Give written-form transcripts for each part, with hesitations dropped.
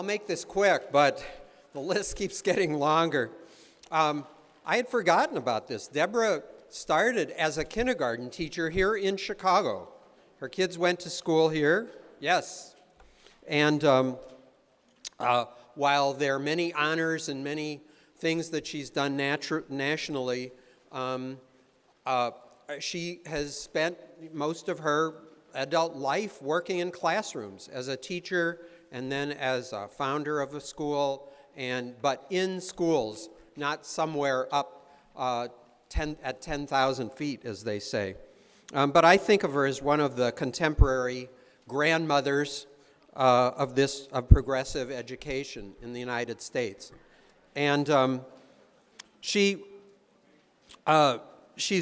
I'll make this quick, but the list keeps getting longer. I had forgotten about this. Deborah started as a kindergarten teacher here in Chicago. Her kids went to school here, yes. And while there are many honors and many things that she's done nationally, she has spent most of her adult life working in classrooms as a teacher and then as a founder of a school, but in schools, not somewhere up at 10,000 feet, as they say. But I think of her as one of the contemporary grandmothers of progressive education in the United States. And she's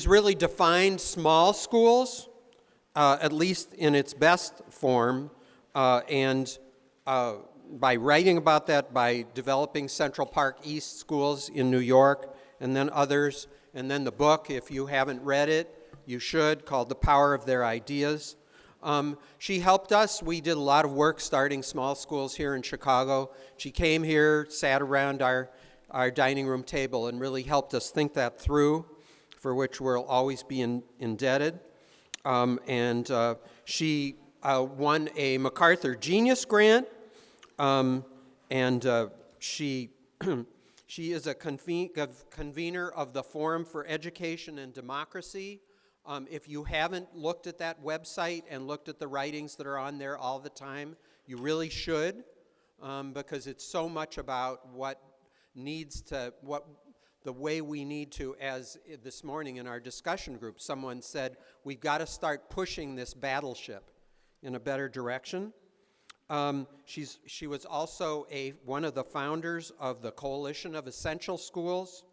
really defined small schools, at least in its best form, and by writing about that, by developing Central Park East schools in New York, and then others, and then the book, if you haven't read it, you should, called The Power of Their Ideas. She helped us. We did a lot of work starting small schools here in Chicago. She came here, sat around our dining room table, and really helped us think that through, for which we'll always be indebted. She won a MacArthur Genius Grant, she is a convener of the Forum for Education and Democracy. If you haven't looked at that website and looked at the writings that are on there all the time, you really should, because it's so much about the way we need to, as this morning in our discussion group, someone said, we've got to start pushing this battleship in a better direction. She was also one of the founders of the Coalition of Essential Schools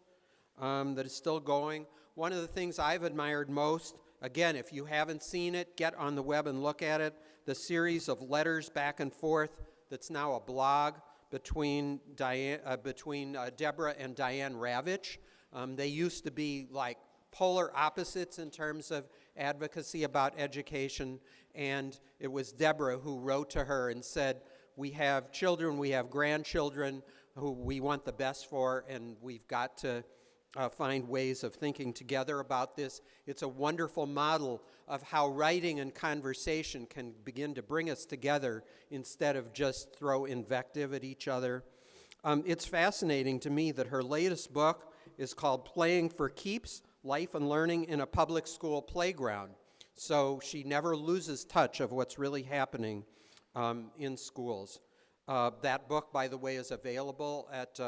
that is still going. One of the things I've admired most, again, if you haven't seen it, get on the web and look at it, the series of letters back and forth that's now a blog between Deborah and Diane Ravitch. They used to be like polar opposites in terms of advocacy about education, and it was Deborah who wrote to her and said, we have children, we have grandchildren who we want the best for, and we've got to find ways of thinking together about this. It's a wonderful model of how writing and conversation can begin to bring us together instead of just throw invective at each other. It's fascinating to me that her latest book is called Playing for Keeps: Life and Learning in a Public School Playground. So she never loses touch of what's really happening in schools. That book, by the way, is available at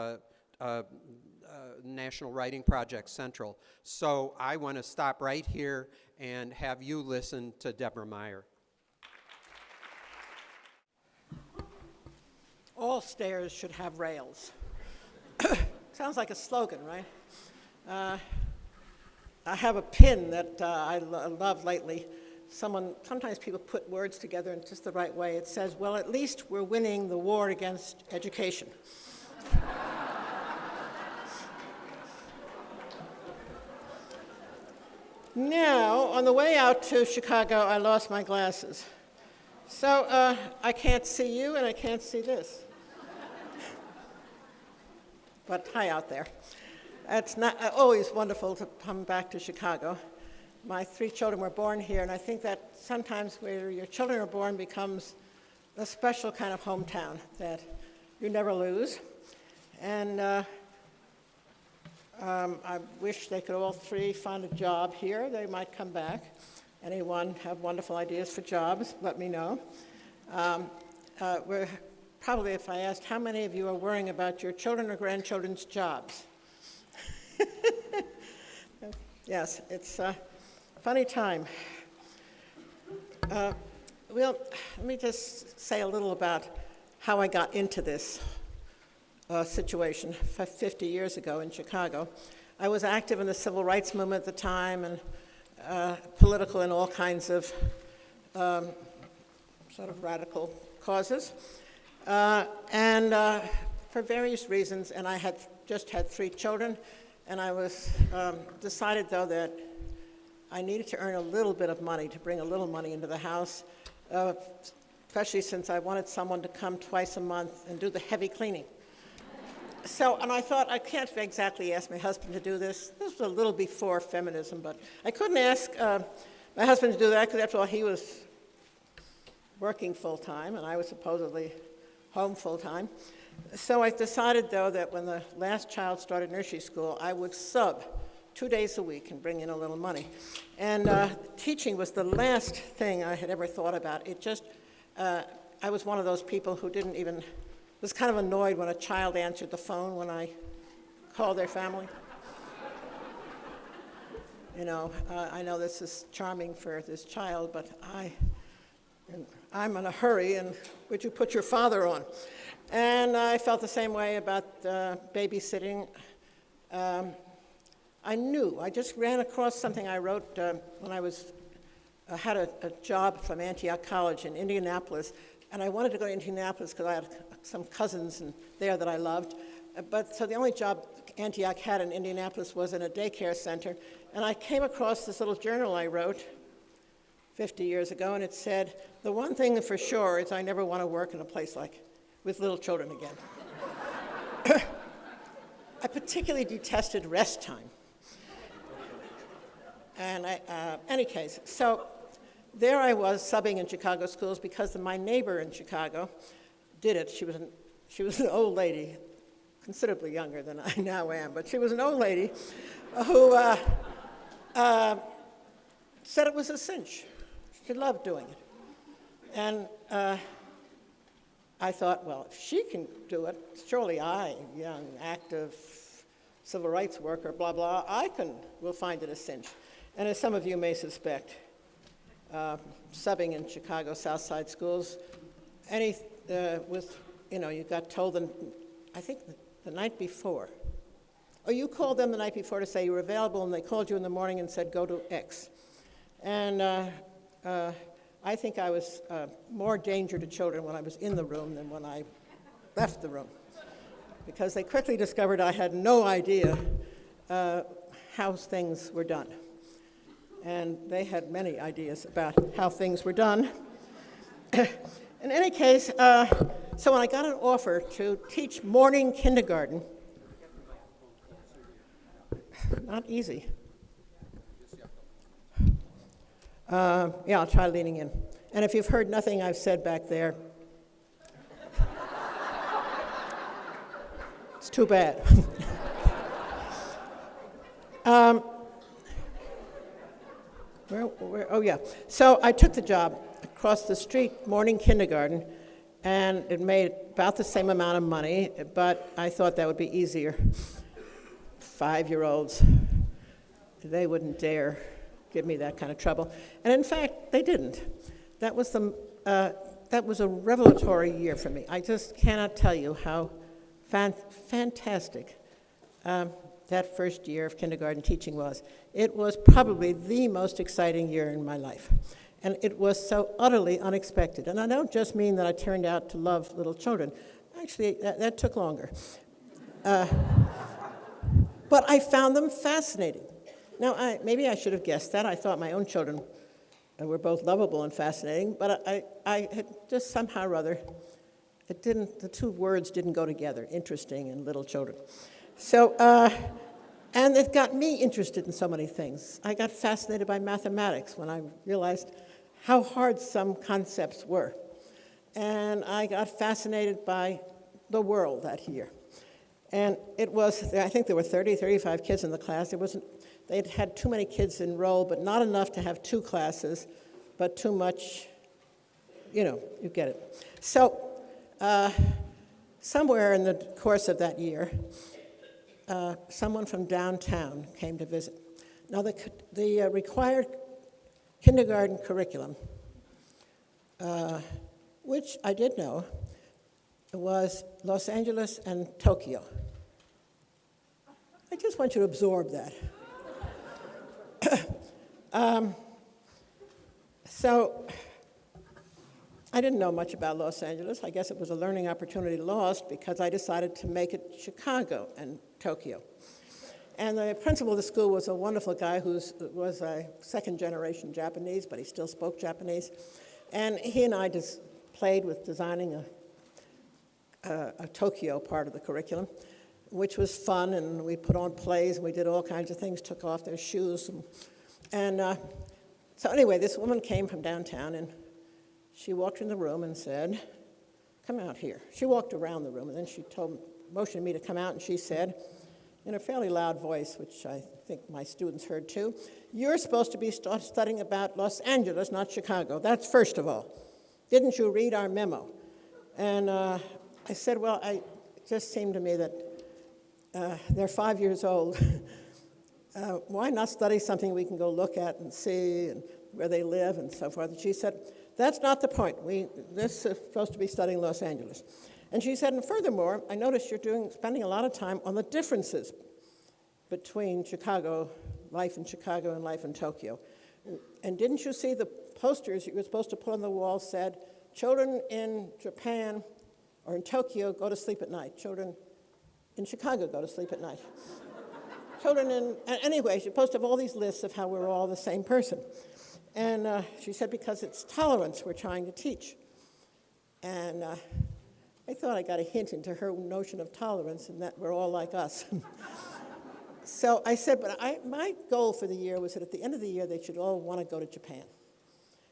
National Writing Project Central. So I want to stop right here and have you listen to Deborah Meier. All stairs should have rails. Sounds like a slogan, right? I have a pin that I love lately. Sometimes people put words together in just the right way. It says, well, at least we're winning the war against education. Now, on the way out to Chicago, I lost my glasses. So I can't see you and I can't see this. But hi out there. It's not always wonderful to come back to Chicago. My 3 children were born here, and I think that sometimes where your children are born becomes a special kind of hometown that you never lose. And I wish they could all 3 find a job here. They might come back. Anyone have wonderful ideas for jobs, let me know. We're probably, if I asked how many of you are worrying about your children or grandchildren's jobs? Yes, it's a funny time. Well, let me just say a little about how I got into this situation 50 years ago in Chicago. I was active in the civil rights movement at the time and political in all kinds of sort of radical causes. For various reasons, and I had just had 3 children, and I was decided, though, that I needed to earn a little bit of money to bring a little money into the house especially since I wanted someone to come twice a month and do the heavy cleaning. So, and I thought, I can't exactly ask my husband to do this. This was a little before feminism, but I couldn't ask my husband to do that because after all, he was working full-time and I was supposedly home full-time. So I decided, though, that when the last child started nursery school, I would sub 2 days a week and bring in a little money. And teaching was the last thing I had ever thought about. It just, I was one of those people who didn't even, was kind of annoyed when a child answered the phone when I called their family. You know, I know this is charming for this child, but I'm in a hurry, and would you put your father on? And I felt the same way about babysitting. I just ran across something I wrote when I had a job from Antioch College in Indianapolis, and I wanted to go to Indianapolis because I had some cousins there that I loved. So the only job Antioch had in Indianapolis was in a daycare center, and I came across this little journal I wrote 50 years ago, and it said, "The one thing for sure is I never want to work in a place with little children again." I particularly detested rest time. And any case, so there I was subbing in Chicago schools because my neighbor in Chicago did it. She was an old lady, considerably younger than I now am, but she was an old lady who said it was a cinch. She loved doing it. And I thought, well, if she can do it, surely I, young, active, civil rights worker, blah, blah, will find it a cinch. And as some of you may suspect, subbing in Chicago South Side schools, you got told them, I think the night before, or you called them the night before to say you were available, and they called you in the morning and said, go to X. And I think I was more danger to children when I was in the room than when I left the room, because they quickly discovered I had no idea how things were done. And they had many ideas about how things were done. In any case, so when I got an offer to teach morning kindergarten, not easy. Yeah, I'll try leaning in. And if you've heard nothing I've said back there, it's too bad. Oh, yeah. So I took the job across the street, morning kindergarten, and it made about the same amount of money, but I thought that would be easier. 5-year-olds, they wouldn't dare give me that kind of trouble. And in fact, they didn't. That was a revelatory year for me. I just cannot tell you how fantastic that first year of kindergarten teaching was. It was probably the most exciting year in my life. And it was so utterly unexpected. And I don't just mean that I turned out to love little children. Actually, that took longer. But I found them fascinating. Now, maybe I should have guessed that. I thought my own children were both lovable and fascinating, but I had just somehow or other, the two words didn't go together, interesting and little children. So, and it got me interested in so many things. I got fascinated by mathematics when I realized how hard some concepts were. And I got fascinated by the world that year. And it was, I think there were 30, 35 kids in the class. They'd had too many kids enrolled, but not enough to have 2 classes, but too much, you get it. So somewhere in the course of that year, someone from downtown came to visit. Now, the required kindergarten curriculum, which I did know, was Los Angeles and Tokyo. I just want you to absorb that. So I didn't know much about Los Angeles. I guess it was a learning opportunity lost because I decided to make it Chicago and Tokyo. And the principal of the school was a wonderful guy who was a second-generation Japanese, but he still spoke Japanese. And he and I just played with designing a Tokyo part of the curriculum, which was fun, and we put on plays, and we did all kinds of things, took off their shoes. So anyway, this woman came from downtown, and she walked in the room and said, "Come out here." She walked around the room, and then she motioned me to come out, and she said, in a fairly loud voice, which I think my students heard too, "You're supposed to be studying about Los Angeles, not Chicago. That's first of all. Didn't you read our memo?" And I said, well, it just seemed to me that they're 5 years old. Why not study something we can go look at and see and where they live and so forth? And she said, "That's not the point. This is supposed to be studying Los Angeles." And she said, "And furthermore, I noticed you're spending a lot of time on the differences between life in Chicago and life in Tokyo. And didn't you see the posters you were supposed to put on the wall said, 'Children in Japan or in Tokyo go to sleep at night. Children in Chicago go to sleep at night.' Anyway, you're supposed to have all these lists of how we're all the same person." And she said, "Because it's tolerance we're trying to teach." And I thought I got a hint into her notion of tolerance and that we're all like us. So I said, but my goal for the year was that at the end of the year, they should all want to go to Japan.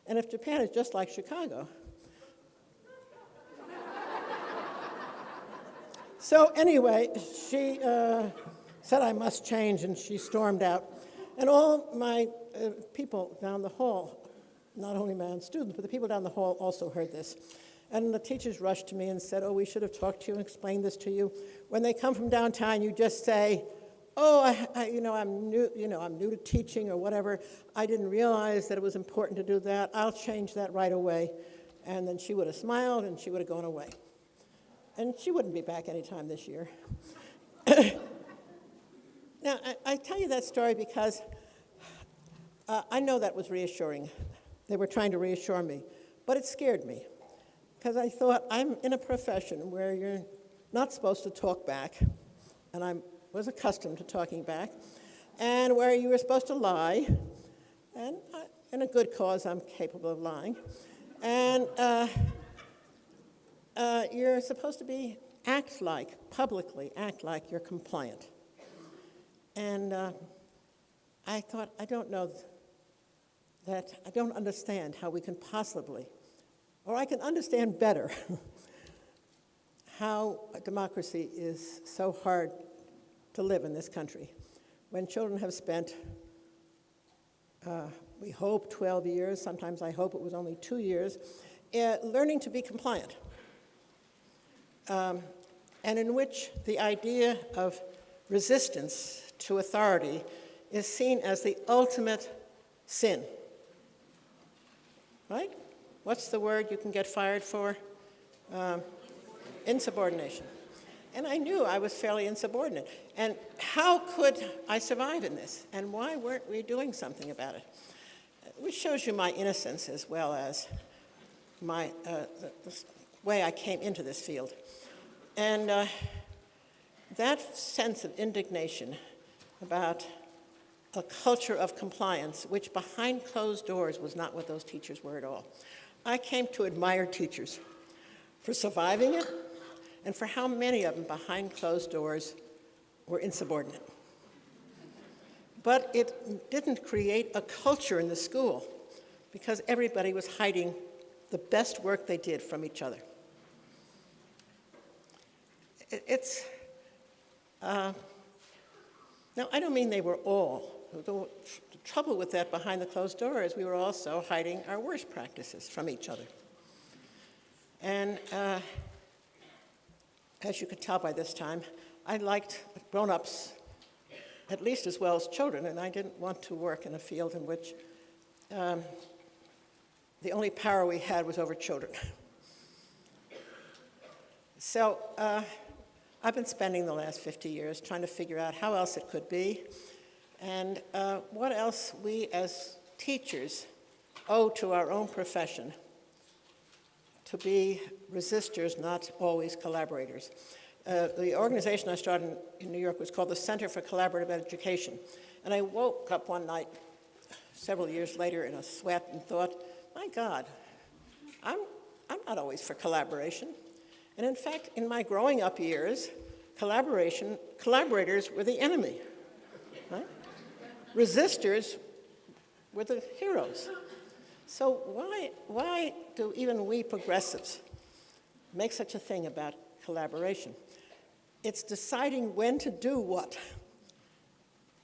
And if Japan is just like Chicago. So anyway, she said I must change, and she stormed out. And all my people down the hall, not only my own students, but the people down the hall also heard this. And the teachers rushed to me and said, "Oh, we should have talked to you and explained this to you. When they come from downtown, you just say, 'Oh, I'm new to teaching,' or whatever. I didn't realize that it was important to do that. I'll change that right away." And then she would have smiled, and she would have gone away. And she wouldn't be back anytime this year. Now, I tell you that story because I know that was reassuring. They were trying to reassure me, but it scared me. Because I thought, I'm in a profession where you're not supposed to talk back, and I was accustomed to talking back, and where you were supposed to lie, and in a good cause, I'm capable of lying, and you're supposed to publicly act like you're compliant. And I thought, I don't understand how we can possibly, or I can understand better how a democracy is so hard to live in this country when children have spent, we hope, 12 years, sometimes I hope it was only 2 years, learning to be compliant, and in which the idea of resistance to authority is seen as the ultimate sin, right? What's the word you can get fired for? Insubordination. And I knew I was fairly insubordinate. And how could I survive in this? And why weren't we doing something about it? Which shows you my innocence as well as my the way I came into this field. And that sense of indignation about a culture of compliance, which behind closed doors was not what those teachers were at all. I came to admire teachers for surviving it and for how many of them behind closed doors were insubordinate. But it didn't create a culture in the school because everybody was hiding the best work they did from each other. Now, I don't mean they were all. The trouble with that behind the closed door is we were also hiding our worst practices from each other. And as you could tell by this time, I liked grown-ups at least as well as children, and I didn't want to work in a field in which the only power we had was over children. So I've been spending the last 50 years trying to figure out how else it could be and what else we as teachers owe to our own profession to be resistors, not always collaborators. The organization I started in New York was called the Center for Collaborative Education. And I woke up one night several years later in a sweat and thought, my God, I'm not always for collaboration. And in fact, in my growing up years, collaborators were the enemy. Right? Resistors were the heroes. So why do even we progressives make such a thing about collaboration? It's deciding when to do what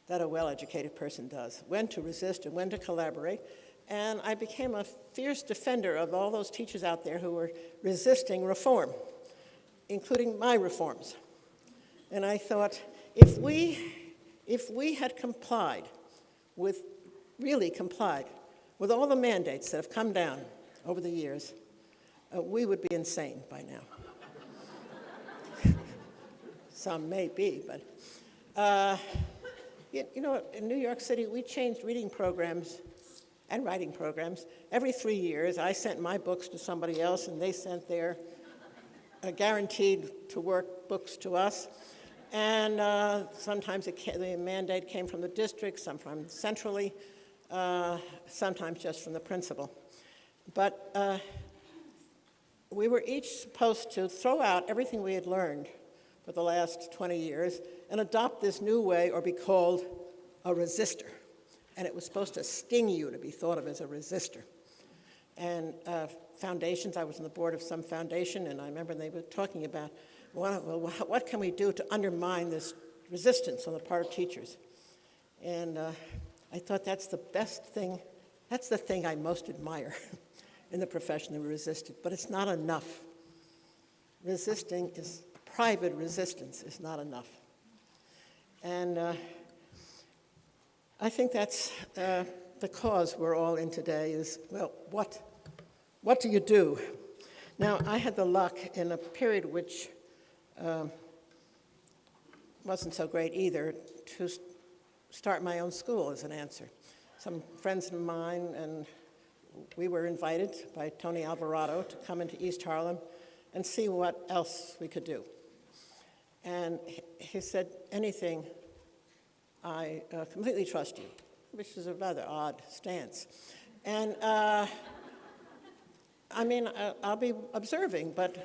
that a well-educated person does, when to resist and when to collaborate. And I became a fierce defender of all those teachers out there who were resisting reform, including my reforms. And I thought, if we had really complied with all the mandates that have come down over the years, we would be insane by now. Some may be, but you know, in New York City, we changed reading programs and writing programs every 3 years. I sent my books to somebody else, and they sent their guaranteed to work books to us. And sometimes the mandate came from the district, sometimes centrally, sometimes just from the principal. But we were each supposed to throw out everything we had learned for the last 20 years and adopt this new way or be called a resistor. And it was supposed to sting you to be thought of as a resistor. And foundations, I was on the board of some foundation, and I remember they were talking about, well, what can we do to undermine this resistance on the part of teachers? And I thought that's the best thing, that's the thing I most admire in the profession, that we resisted, but it's not enough. Private resistance is not enough. And I think that's the cause we're all in today is, well, what do you do? Now, I had the luck in a period which wasn't so great either to start my own school as an answer. Some friends of mine and we were invited by Tony Alvarado to come into East Harlem and see what else we could do. And he said, anything, I completely trust you, which is a rather odd stance. And I mean, I'll be observing, but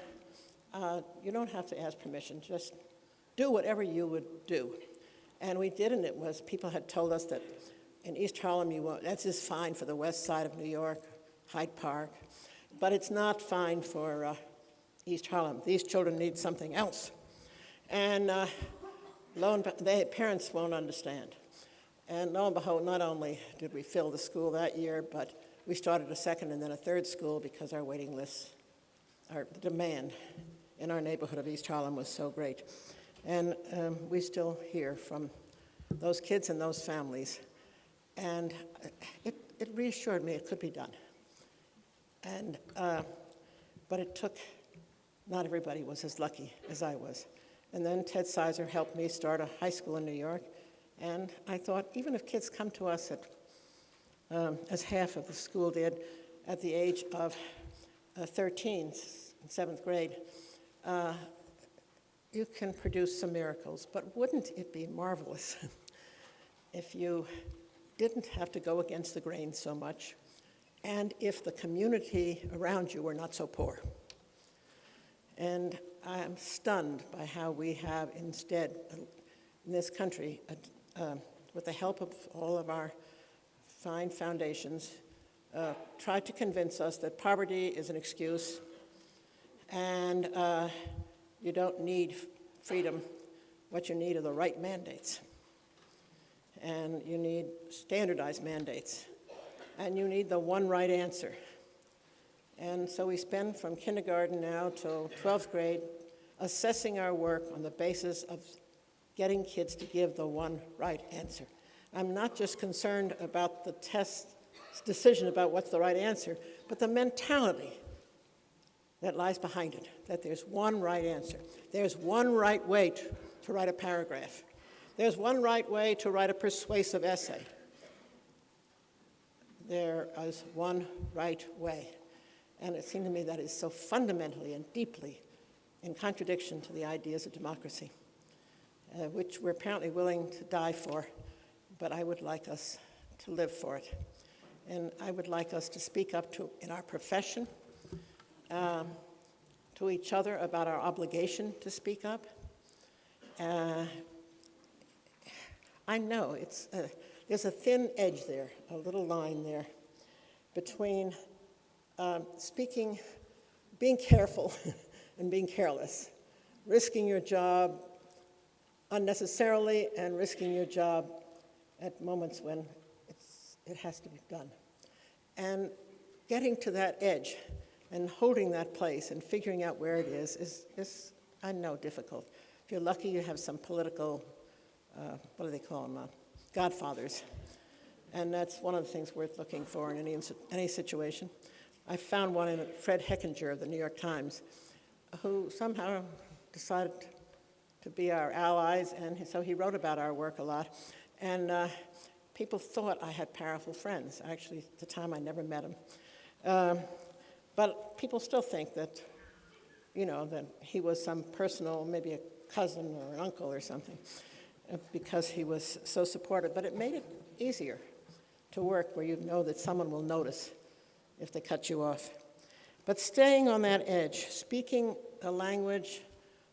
you don't have to ask permission. Just do whatever you would do. And we did, and it was, people had told us that in East Harlem, that's just fine for the west side of New York, Hyde Park, but it's not fine for East Harlem. These children need something else. And parents won't understand. And lo and behold, not only did we fill the school that year, but we started a second and then a third school because our waiting lists, our demand in our neighborhood of East Harlem was so great. And we still hear from those kids and those families. And it reassured me it could be done. And, but it took, not everybody was as lucky as I was. And then Ted Sizer helped me start a high school in New York. And I thought, even if kids come to us at, as half of the school did, at the age of 13, in 7th grade, you can produce some miracles. But wouldn't it be marvelous if you didn't have to go against the grain so much, and if the community around you were not so poor? And I am stunned by how we have instead, in this country, with the help of all of our fine foundations, tried to convince us that poverty is an excuse and you don't need freedom. What you need are the right mandates. And you need standardized mandates. And you need the one right answer. And so we spend from kindergarten now till 12th grade assessing our work on the basis of getting kids to give the one right answer. I'm not just concerned about the test's decision about what's the right answer, but the mentality that lies behind it, that there's one right answer. There's one right way to write a paragraph. There's one right way to write a persuasive essay. There is one right way. And it seemed to me that is so fundamentally and deeply in contradiction to the ideas of democracy, which we're apparently willing to die for, but I would like us to live for it. And I would like us to speak up to, in our profession, to each other about our obligation to speak up. I know there's a thin edge there, a little line there, between speaking, being careful and being careless, risking your job unnecessarily and risking your job at moments when it has to be done. And getting to that edge and holding that place and figuring out where it is, I know, difficult. If you're lucky, you have some political, what do they call them, godfathers. And that's one of the things worth looking for in any situation. I found one in Fred Heckinger of the New York Times, who somehow decided to be our allies, and so he wrote about our work a lot. And people thought I had powerful friends. Actually, at the time, I never met him. But people still think that, that he was some personal, maybe a cousin or an uncle or something, because he was so supportive. But it made it easier to work where you know that someone will notice if they cut you off. But staying on that edge, speaking the language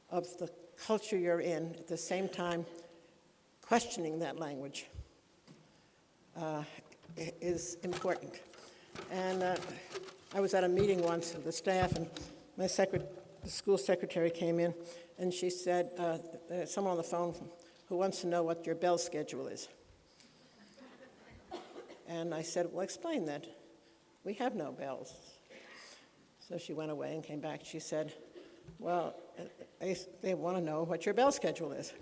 of the culture you're in, at the same time questioning that language is important. And I was at a meeting once with the staff, and the school secretary came in, and she said, someone on the phone who wants to know what your bell schedule is. And I said, well, explain that. We have no bells. So she went away and came back. She said, well, they want to know what your bell schedule is.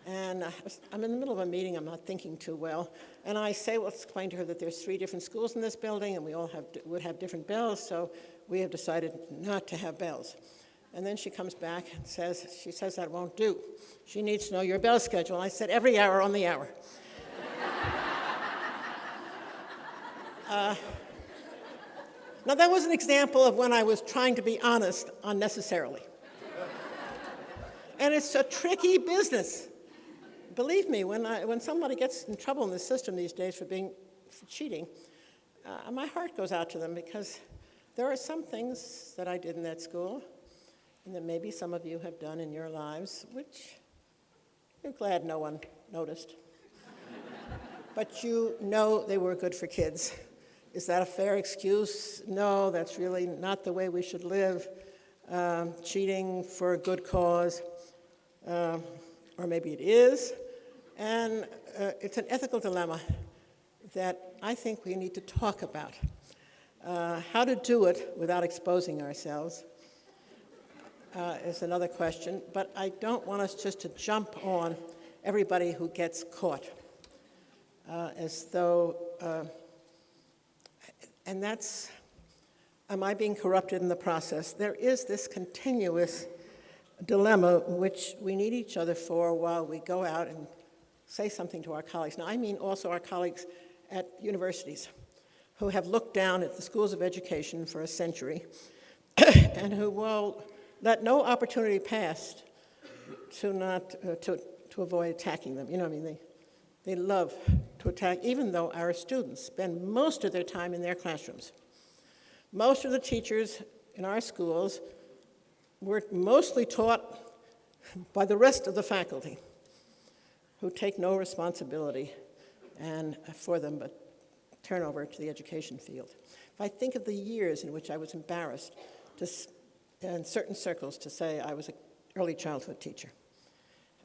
And I'm in the middle of a meeting, I'm not thinking too well, and I say, well, explain to her that there's 3 different schools in this building, and we all would have different bells, so we have decided not to have bells. And then she comes back and she says that won't do. She needs to know your bell schedule. And I said, every hour on the hour. Now, that was an example of when I was trying to be honest unnecessarily. And it's a tricky business. Believe me, when somebody gets in trouble in the system these days for cheating, my heart goes out to them, because there are some things that I did in that school and that maybe some of you have done in your lives, which you're glad no one noticed. But you know they were good for kids. Is that a fair excuse? No, that's really not the way we should live. Cheating for a good cause, or maybe it is. And it's an ethical dilemma that I think we need to talk about. How to do it without exposing ourselves is another question, but I don't want us just to jump on everybody who gets caught, as though, and that's, am I being corrupted in the process? There is this continuous dilemma which we need each other for while we go out and say something to our colleagues. Now, I mean also our colleagues at universities who have looked down at the schools of education for a century and who will let no opportunity pass to avoid attacking them. You know what I mean? They love to attack, even though our students spend most of their time in their classrooms. Most of the teachers in our schools were mostly taught by the rest of the faculty, who take no responsibility for them but turn over to the education field. If I think of the years in which I was embarrassed in certain circles to say I was an early childhood teacher.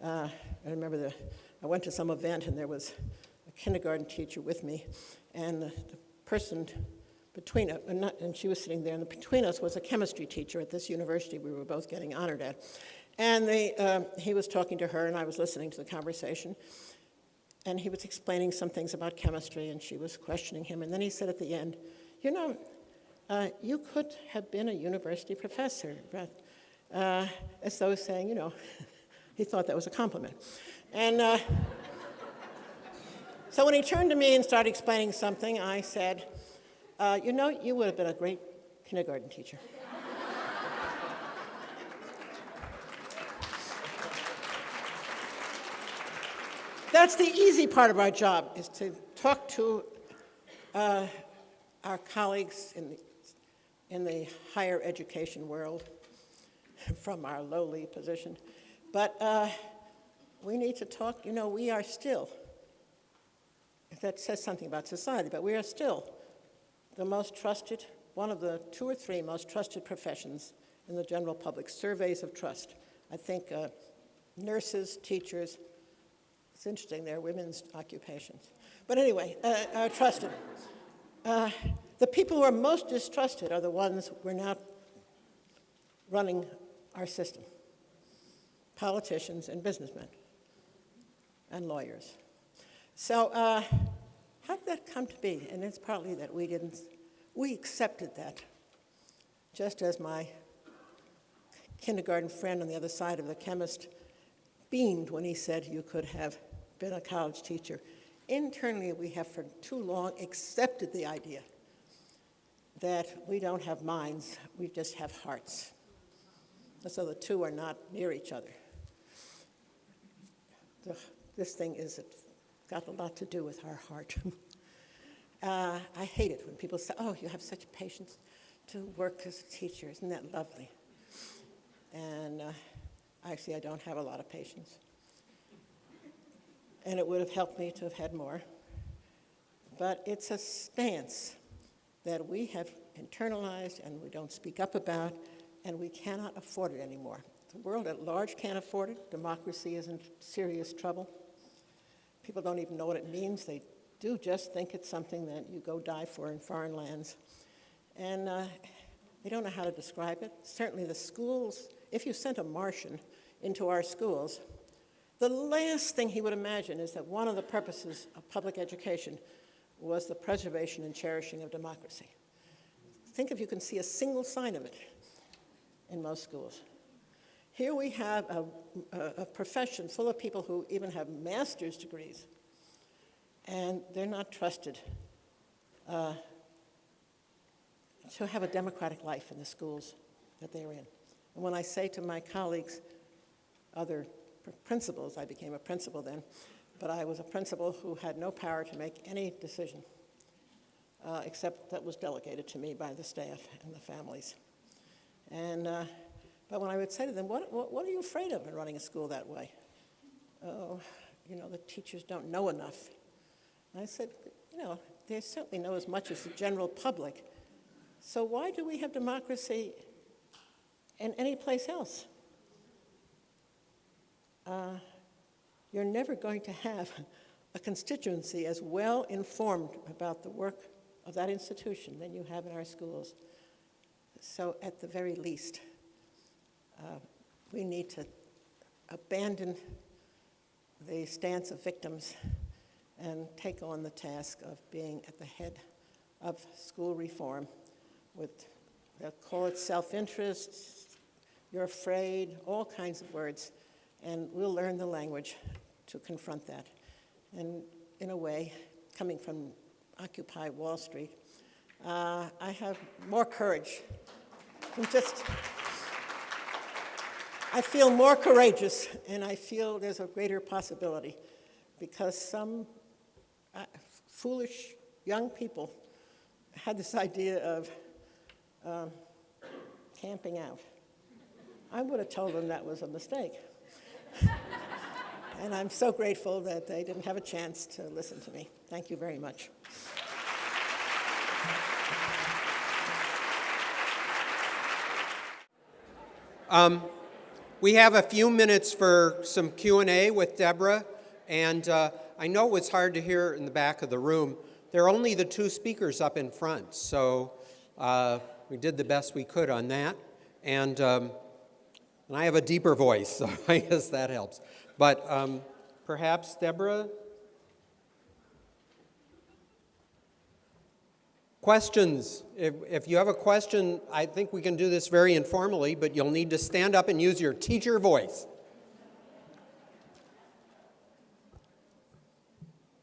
I remember I went to some event and there was a kindergarten teacher with me, and the person between us, and she was sitting there, and between us was a chemistry teacher at this university we were both getting honored at. And he was talking to her, and I was listening to the conversation. And he was explaining some things about chemistry, and she was questioning him. And then he said at the end, you know, you could have been a university professor, but, as though saying, you know, he thought that was a compliment. And so when he turned to me and started explaining something, I said, you know, you would have been a great kindergarten teacher. That's the easy part of our job, is to talk to our colleagues in the higher education world from our lowly position. But we need to talk, you know, we are still, that says something about society, but we are still the most trusted, one of the 2 or 3 most trusted professions in the general public, surveys of trust. I think nurses, teachers, it's interesting, they're women's occupations. But anyway, are trusted. The people who are most distrusted are the ones who are now running our system. Politicians and businessmen and lawyers. So how did that come to be? And it's partly that we accepted that. Just as my kindergarten friend on the other side of the chemist beamed when he said you could have been a college teacher. Internally, we have for too long accepted the idea that we don't have minds, we just have hearts. So the two are not near each other. This thing is, it's got a lot to do with our heart. I hate it when people say, oh, you have such patience to work as a teacher, isn't that lovely? And actually, I don't have a lot of patience. And it would have helped me to have had more. But it's a stance that we have internalized and we don't speak up about, and we cannot afford it anymore. The world at large can't afford it. Democracy is in serious trouble. People don't even know what it means. They do just think it's something that you go die for in foreign lands. And they don't know how to describe it. Certainly the schools, if you sent a Martian into our schools, the last thing he would imagine is that one of the purposes of public education was the preservation and cherishing of democracy. Think if you can see a single sign of it in most schools. Here we have a profession full of people who even have master's degrees, and they're not trusted to have a democratic life in the schools that they're in. And when I say to my colleagues, other principals, I became a principal then, but I was a principal who had no power to make any decision, except that was delegated to me by the staff and the families. And, but when I would say to them, what are you afraid of in running a school that way? Oh, you know, the teachers don't know enough. And I said, you know, they certainly know as much as the general public. So why do we have democracy in any place else? You're never going to have a constituency as well informed about the work of that institution than you have in our schools. So at the very least, we need to abandon the stance of victims and take on the task of being at the head of school reform with, they'll call it self-interest, you're afraid, all kinds of words, and we'll learn the language to confront that. And in a way, coming from Occupy Wall Street, I have more courage. I feel more courageous, and I feel there's a greater possibility because some foolish young people had this idea of camping out. I would have told them that was a mistake. And I'm so grateful that they didn't have a chance to listen to me. Thank you very much. We have a few minutes for some Q&A with Deborah, and I know it's hard to hear in the back of the room. There are only the two speakers up in front, so we did the best we could on that. And I have a deeper voice, so I guess that helps. But perhaps, Deborah? Questions? If you have a question, I think we can do this very informally, but you'll need to stand up and use your teacher voice.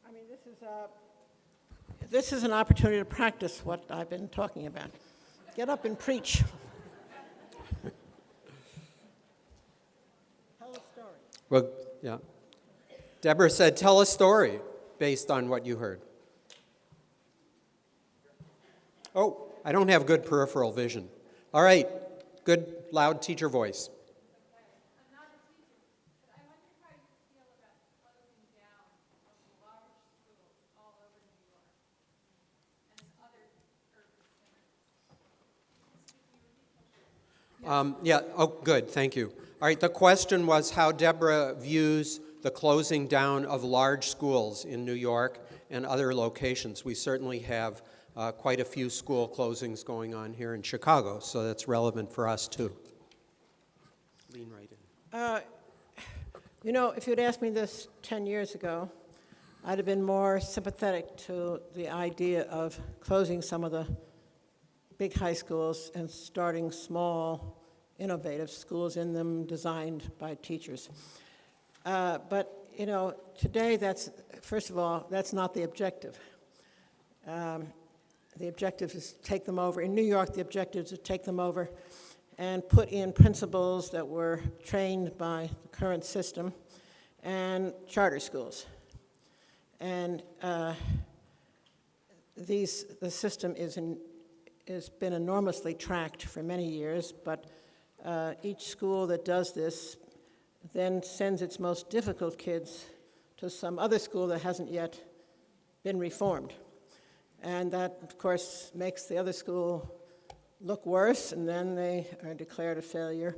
I mean, this is an opportunity to practice what I've been talking about. Get up and preach. Tell a story. Well, yeah. Deborah said, tell a story based on what you heard. Oh, I don't have good peripheral vision. All right, good, loud teacher voice. Yeah, oh, good, thank you. All right, the question was how Deborah views the closing down of large schools in New York and other locations. We certainly have quite a few school closings going on here in Chicago, so that's relevant for us too. Lean right in. You know, if you'd asked me this 10 years ago, I'd have been more sympathetic to the idea of closing some of the big high schools and starting small, innovative schools in them designed by teachers. But, you know, today that's, first of all, that's not the objective. The objective is to take them over. In New York, the objective is to take them over and put in principals that were trained by the current system and charter schools. And the system has been enormously tracked for many years, but each school that does this then sends its most difficult kids to some other school that hasn't yet been reformed. And that, of course, makes the other school look worse, and then they are declared a failure.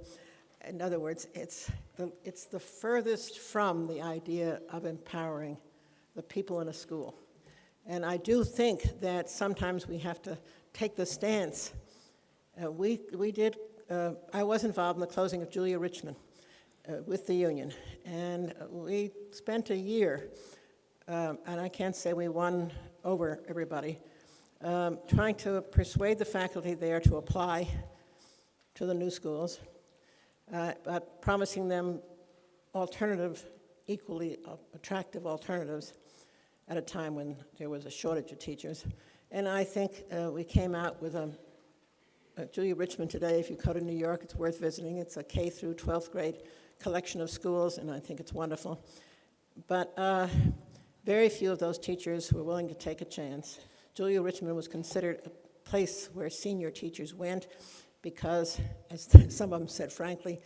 In other words, it's the furthest from the idea of empowering the people in a school. And I do think that sometimes we have to take the stance. I was involved in the closing of Julia Richmond with the union, and we spent a year, and I can't say we won over everybody, trying to persuade the faculty there to apply to the new schools, but promising them equally attractive alternatives at a time when there was a shortage of teachers. And I think we came out with Julia Richmond today. If you go to New York, it's worth visiting. It's a K through 12th grade collection of schools, and I think it's wonderful. But very few of those teachers were willing to take a chance. Julia Richmond was considered a place where senior teachers went because, as some of them said frankly,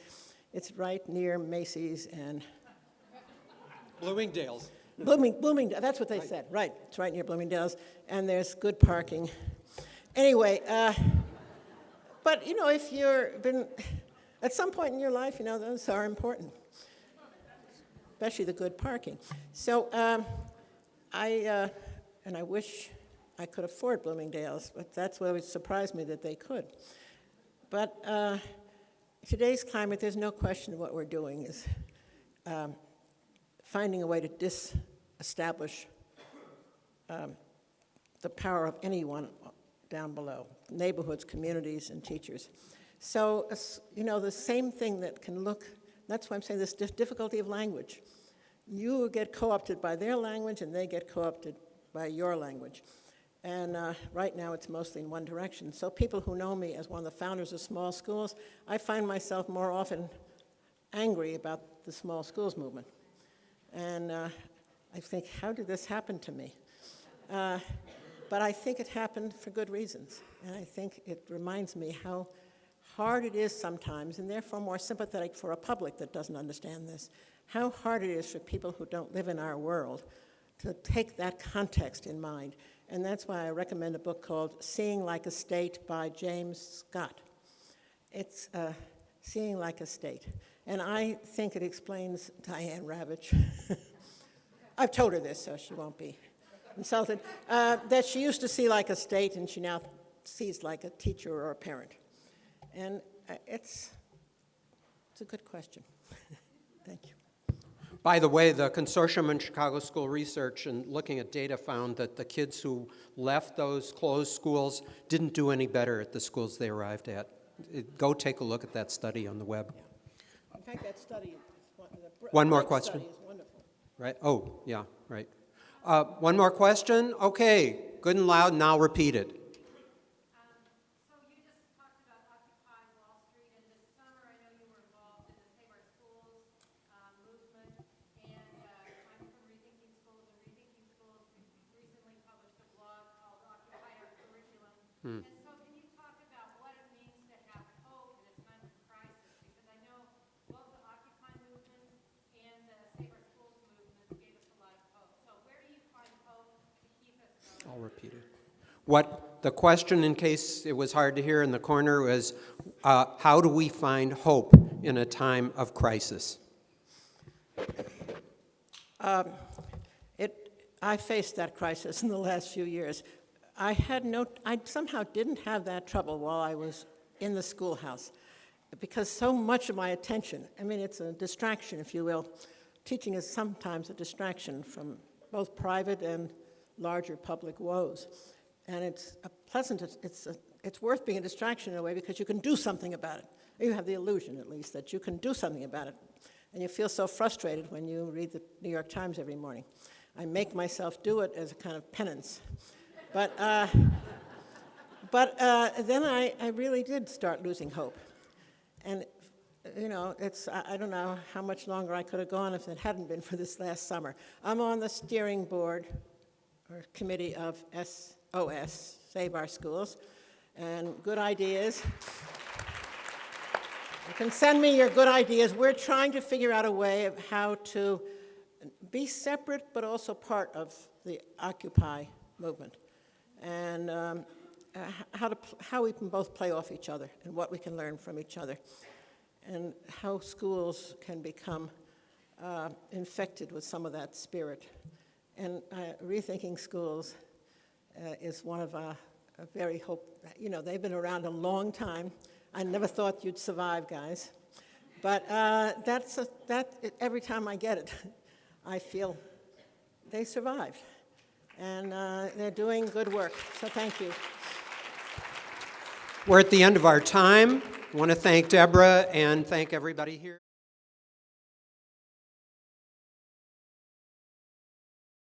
it's right near Macy's and Bloomingdale's. Bloomingdale, that's what they said, right. It's right near Bloomingdale's, and there's good parking. Anyway, but you know, if you've been, at some point in your life, you know, those are important, especially the good parking. So and I wish I could afford Bloomingdale's, but that's what would surprise me that they could. But today's climate, there's no question what we're doing is finding a way to disestablish the power of anyone down below, neighborhoods, communities, and teachers. So, you know, the same thing that can look, that's why I'm saying this difficulty of language. You get co-opted by their language, and they get co-opted by your language. And right now, it's mostly in one direction. So people who know me as one of the founders of small schools, I find myself more often angry about the small schools movement. And I think, how did this happen to me? But I think it happened for good reasons. And I think it reminds me how hard it is sometimes, and therefore more sympathetic for a public that doesn't understand this, how hard it is for people who don't live in our world to take that context in mind. And that's why I recommend a book called Seeing Like a State by James Scott. It's Seeing Like a State. And I think it explains Diane Ravitch. I've told her this, so she won't be insulted, that she used to see like a state, and she now sees like a teacher or a parent. And it's a good question. Thank you. By the way, the consortium in Chicago School Research and looking at data found that the kids who left those closed schools didn't do any better at the schools they arrived at. Go take a look at that study on the web. Yeah. In fact, that study, one more question. Study is wonderful. Right? Oh, yeah, right. One more question? Okay, good and loud, now repeat it. So you just talked about Occupy Wall Street, and this summer I know you were involved in the Save Our Schools movement, and I'm from Rethinking Schools, and Rethinking Schools recently published a blog called Occupy Our Curriculum. And so can I'll repeat it. What the question, in case it was hard to hear in the corner, was how do we find hope in a time of crisis? I faced that crisis in the last few years. I somehow didn't have that trouble while I was in the schoolhouse, because so much of my attention, I mean, it's a distraction, if you will. Teaching is sometimes a distraction from both private and larger public woes. And it's a pleasant, it's worth being a distraction in a way, because you can do something about it. You have the illusion, at least, that you can do something about it. And you feel so frustrated when you read the New York Times every morning. I make myself do it as a kind of penance. But then I really did start losing hope. And, you know, I don't know how much longer I could have gone if it hadn't been for this last summer. I'm on the steering board or committee of SOS, Save Our Schools, and good ideas. You can send me your good ideas. We're trying to figure out a way of how to be separate but also part of the Occupy movement, and how we can both play off each other and what we can learn from each other, and how schools can become infected with some of that spirit. And Rethinking Schools is one of a very hope. You know, they've been around a long time. I never thought you'd survive, guys. But every time I get it, I feel they survived. And they're doing good work. So thank you. We're at the end of our time. I want to thank Deborah and thank everybody here.